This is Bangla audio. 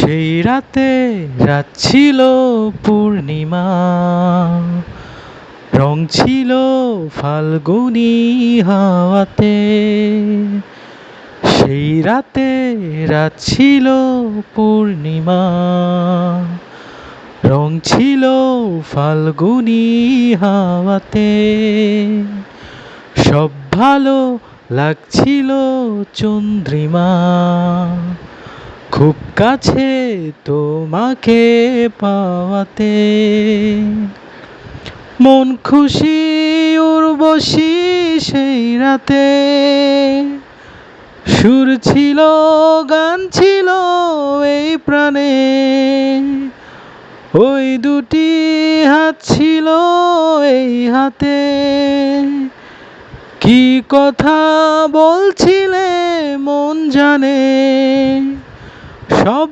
সেই রাতে রাত ছিল পূর্ণিমা, রং ছিল ফাল্গুনি হাওয়াতে। সেই রাতে রাত ছিল পূর্ণিমা, রং ছিল ফাল্গুনি হাওয়াতে। সব ভালো লাগছিল চন্দ্রিমা, খুব কাছে তোমাকে পাওয়াতে। মন খুশি উর্বশী সেই রাতে, সুর ছিল গান ছিল এই প্রাণে। ওই দুটি হাত ছিল এই হাতে, কি কথা বলছিলে মন জানে। সব